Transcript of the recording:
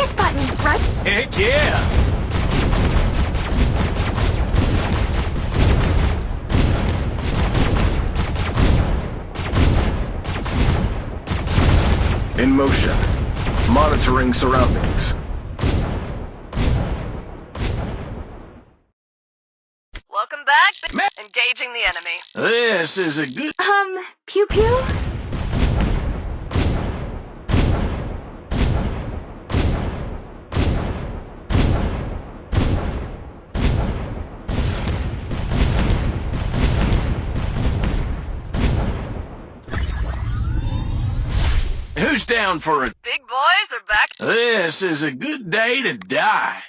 this button, right? Heck yeah! In motion. Monitoring surroundings. Welcome back. Engaging the enemy. This is a good... Pew pew? Who's down for a... Big boys are back. This is a good day to die.